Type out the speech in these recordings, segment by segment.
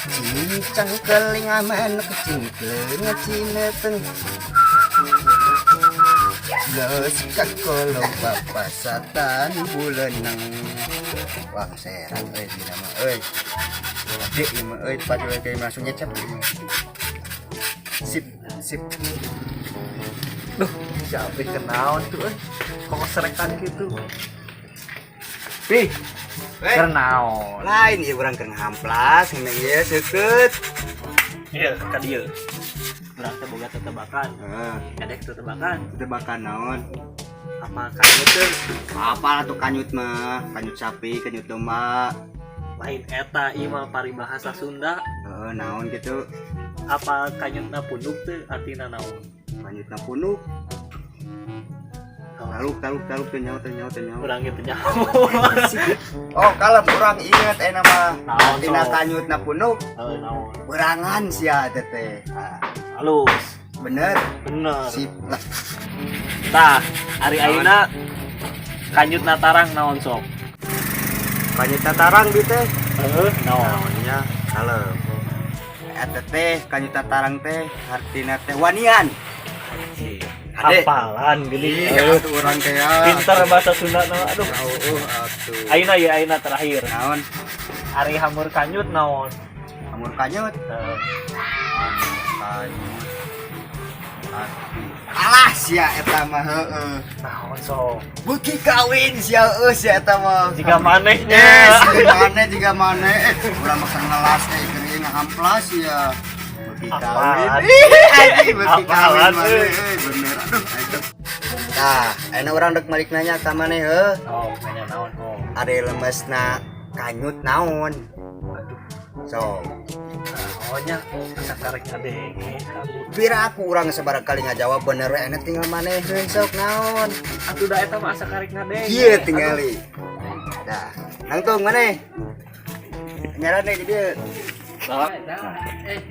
cincang keling aman kecingkling cineteng los kakolong papasatan bulanang wah serang di nama adik ima padu kayak langsung nyecap sip Duh, siapa kenal tuh kok serekan gitu. Pi, Kenal. lain ya orang kena hamplas, kena ya seket. Iya, kan dia. Urang teh boga tetebakan. Kadek tetebakan. Tebakan naon? Apa kanyut teh? Apa tuh kanyut mah? Kanyut sapi, kanyut domba. Lain eta ieu mah paribahasa Sunda. Naon gitu. Apa kanyutna punduk teh artina naon? Kanyutna punuk. Taluk teu nyaho. Urang gitu nya. Oh, kalem urang inget mah. Naon, Artina sok? kanyutna punuk. Naon? Berangan sia teh. Halus. Bener. Sip. Sip lah. Tah, ari ayeuna kanyutna tarang naon sok? Kanyutna tarang di teh. Naon? Naonnya kalem. Eta teh kanyutna tarang teh artina teh wanian. Ade. Hafalan gini. Iya, tuh orang kayak Pinter bahasa Sunda na. Aduh. atuh. Ayeuna terakhir. Naon? Ari hamur kanyut naon? Amur kanyut. Heeh. Kanyut. Alah sia eta mah heueuh. Naon sok? Beuki kawin sia sia eta mah. Jika manehnya. Jika maneh. Urang makan ngelas geuning ngahamplas ya. Beuki kawin. Apaan? Anjing beuki kawin Apaan, maneh. Bener. Aduh. Tah, ayeuna urang dek balik nanya ka maneh heuh. Oh, nanya naon oh. Are lemesna kanyut naon? Aduh. So, Naonnya sakarek adenge kabur. pira aku urang sabarang kali ngajawab bener we enak tinggal manehkeun sok naon. Atuh da eta mah sakarek ngadenge. Ieu tingali. Dah, nangtung maneh. Nyarane di dieu.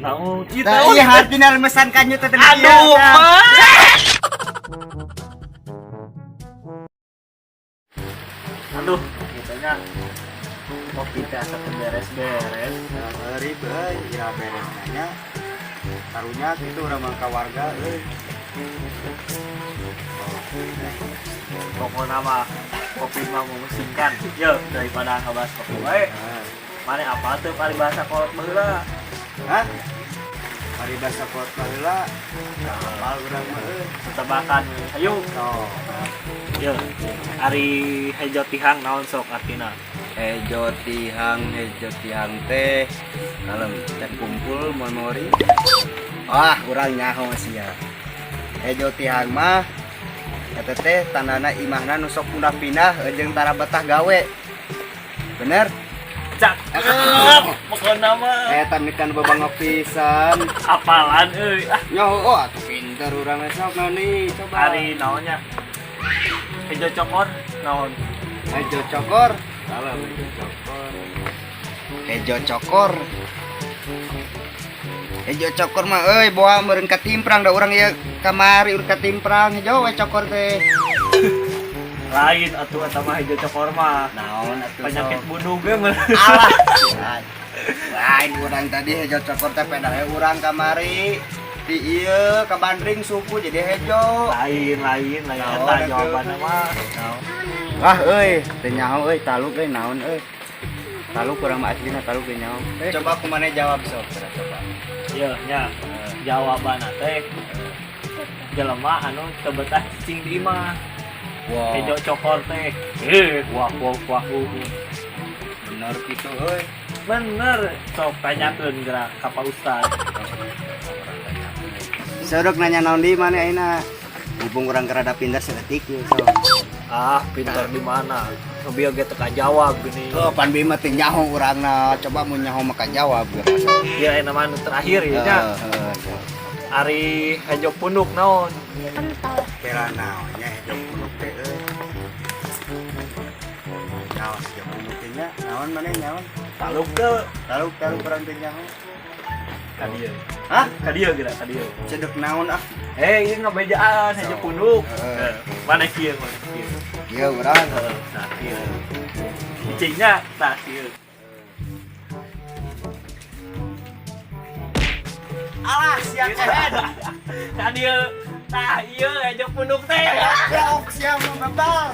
Naon? Ieu Tah naon? ieu hartina lemesan kanyut teh. Aduh, mah. Aduh, gitunya kopi teh asa teu beres-beres. Ngeri euy, ira beres nanya. Karunya kitu urang mangka warga euy. Pokoknya mah kopi mah memusingkan. Yo, daripada ngebahas kopi wae. Mane apa tuh paribahasa kolot baheula? Hah? Hari basa pot baheula. Kapal urang mah euy. Tebakan hayu. Noh. Yo, ari hejo tihang naon sok artina? Hejo tihang teh kalem cek kumpul memori. Wah, urang nyaho sia. Hejo tihang mah eta teh tandana imahna nu sok pindah-pindah jeung tara betah gawe. Bener? Cak. Pokona mah Eta mikan babangga pisan. apalan euy. Ah, Nyaho atuh pinter urang sok nani coba. ari naonnya? Hejo cokor naon? Hejo cokor. Kalem hejo cokor. Hejo cokor. Hejo cokor mah euy boa meureun katimprang da urang ieu kamari urang katimprang hejo we cokor teh. Lain atuh eta mah hejo cokor mah. Naon atuh Penyakit sok? bunuh ge mah. Alah. Lain urang tadi hejo cokor teh pedahe urang kamari di ieu ka Bandring suku jadi hejo. Lain Naon eta atuh? jawabanna mah. Naon? Wah euy teu nyaho euy taluk euy naon euy. Taluk urang mah aslina taluk teu nyaho. Coba kumaneh jawab sok coba. Ieu nya jawabanna teh jelema anu teu betah cicing di imah. Wow. Hejo cokor teh. Wah. Bener gitu euy. Bener, sok tanyakeun gerak ka Pak Ustad. Sodok nanya naon di mana ayeuna? Mumpung urang kerada pindah sedetik yeuh so. Ah, pintar di mana? Ngebieu ge teu kajawab gini. Oh, pan bi mah teu nyaho urangna. Coba mun nyaho mah kajawab geus. Ieu aya nama anu terakhir ya nya. Ari hejo punduk naon? Kira naonnya hejo punuk teh euy. Naon hejo punuk teh nya? Naon maneh nyaon? Taluk teu Taluk urang teu nyaho. ka dieu. Hah? Ka dieu geura ka dieu. Cedek naon ah? Ieu ngabejaan hejo punduk. Heeh. Mana kieu mana kieu. Ieu urang. Nah, kieu. pancingnya tah ieu. Alah siap Ehen. Kan ieu tah ieu ejok punduk teh. Siap siap Bang.